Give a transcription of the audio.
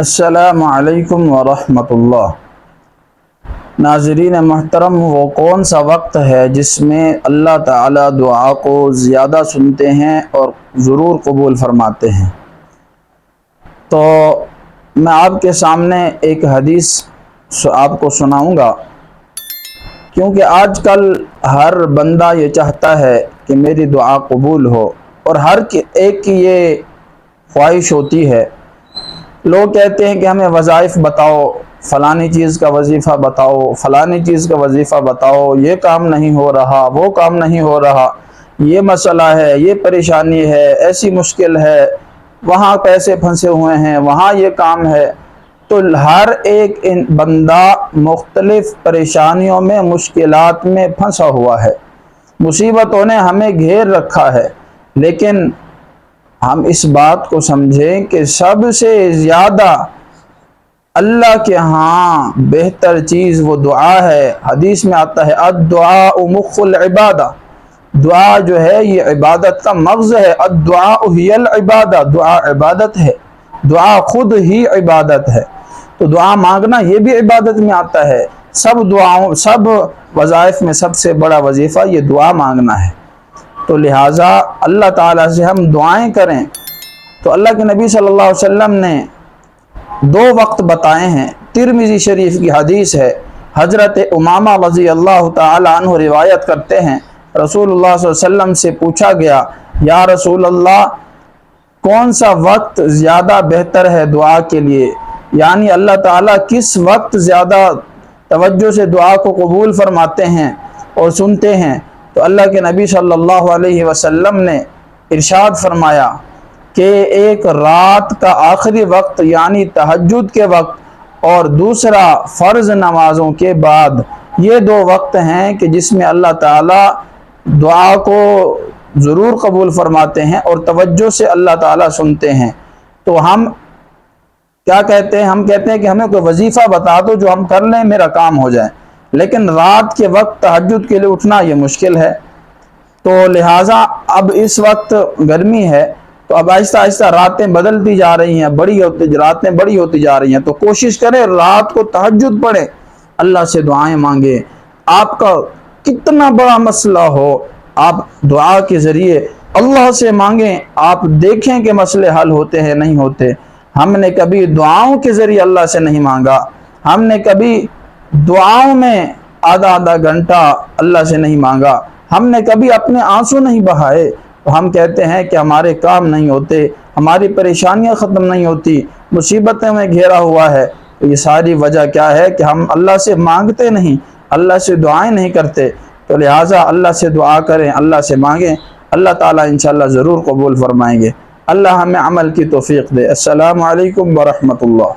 السلام علیکم ورحمۃ اللہ۔ ناظرین محترم، وہ کون سا وقت ہے جس میں اللہ تعالیٰ دعا کو زیادہ سنتے ہیں اور ضرور قبول فرماتے ہیں؟ تو میں آپ کے سامنے ایک حدیث آپ کو سناؤں گا، کیونکہ آج کل ہر بندہ یہ چاہتا ہے کہ میری دعا قبول ہو، اور ہر ایک کی یہ خواہش ہوتی ہے۔ لوگ کہتے ہیں کہ ہمیں وظائف بتاؤ، فلانی چیز کا وظیفہ بتاؤ، فلانی چیز کا وظیفہ بتاؤ، یہ کام نہیں ہو رہا، وہ کام نہیں ہو رہا، یہ مسئلہ ہے، یہ پریشانی ہے، ایسی مشکل ہے، وہاں پیسے پھنسے ہوئے ہیں، وہاں یہ کام ہے۔ تو ہر ایک بندہ مختلف پریشانیوں میں، مشکلات میں پھنسا ہوا ہے، مصیبتوں نے ہمیں گھیر رکھا ہے۔ لیکن ہم اس بات کو سمجھیں کہ سب سے زیادہ اللہ کے ہاں بہتر چیز وہ دعا ہے۔ حدیث میں آتا ہے الدعاء مخ العبادہ، دعا جو ہے یہ عبادت کا مغز ہے۔ الدعاء ہی العبادہ، دعا عبادت ہے، دعا خود ہی عبادت ہے۔ تو دعا مانگنا یہ بھی عبادت میں آتا ہے۔ سب وظائف میں سب سے بڑا وظیفہ یہ دعا مانگنا ہے۔ تو لہٰذا اللہ تعالیٰ سے ہم دعائیں کریں۔ تو اللہ کے نبی صلی اللہ علیہ وسلم نے 2 وقت بتائے ہیں۔ ترمذی شریف کی حدیث ہے، حضرت امامہ رضی اللہ تعالیٰ عنہ روایت کرتے ہیں، رسول اللہ صلی اللہ علیہ وسلم سے پوچھا گیا، یا رسول اللہ کون سا وقت زیادہ بہتر ہے دعا کے لیے؟ یعنی اللہ تعالیٰ کس وقت زیادہ توجہ سے دعا کو قبول فرماتے ہیں اور سنتے ہیں؟ تو اللہ کے نبی صلی اللہ علیہ وسلم نے ارشاد فرمایا کہ ایک رات کا آخری وقت یعنی تہجد کے وقت، اور دوسرا فرض نمازوں کے بعد۔ یہ 2 وقت ہیں کہ جس میں اللہ تعالیٰ دعا کو ضرور قبول فرماتے ہیں اور توجہ سے اللہ تعالیٰ سنتے ہیں۔ تو ہم کیا کہتے ہیں؟ ہم کہتے ہیں کہ ہمیں کوئی وظیفہ بتا دو جو ہم کر لیں، میرا کام ہو جائے، لیکن رات کے وقت تہجد کے لیے اٹھنا یہ مشکل ہے۔ تو لہٰذا اب اس وقت گرمی ہے، تو اب آہستہ آہستہ راتیں بدلتی جا رہی ہیں، راتیں بڑی ہوتی جا رہی ہیں، تو کوشش کریں رات کو تہجد پڑھیں، اللہ سے دعائیں مانگیں۔ آپ کا کتنا بڑا مسئلہ ہو، آپ دعا کے ذریعے اللہ سے مانگیں، آپ دیکھیں کہ مسئلے حل ہوتے ہیں نہیں ہوتے۔ ہم نے کبھی دعاؤں کے ذریعے اللہ سے نہیں مانگا، ہم نے کبھی دعاؤں میں آدھا گھنٹہ اللہ سے نہیں مانگا، ہم نے کبھی اپنے آنسو نہیں بہائے، تو ہم کہتے ہیں کہ ہمارے کام نہیں ہوتے، ہماری پریشانیاں ختم نہیں ہوتی، مصیبتیں میں گھیرا ہوا ہے۔ تو یہ ساری وجہ کیا ہے کہ ہم اللہ سے مانگتے نہیں، اللہ سے دعائیں نہیں کرتے۔ تو لہٰذا اللہ سے دعا کریں، اللہ سے مانگیں، اللہ تعالیٰ انشاءاللہ ضرور قبول فرمائیں گے۔ اللہ ہمیں عمل کی توفیق دے۔ السلام علیکم ورحمۃ اللہ۔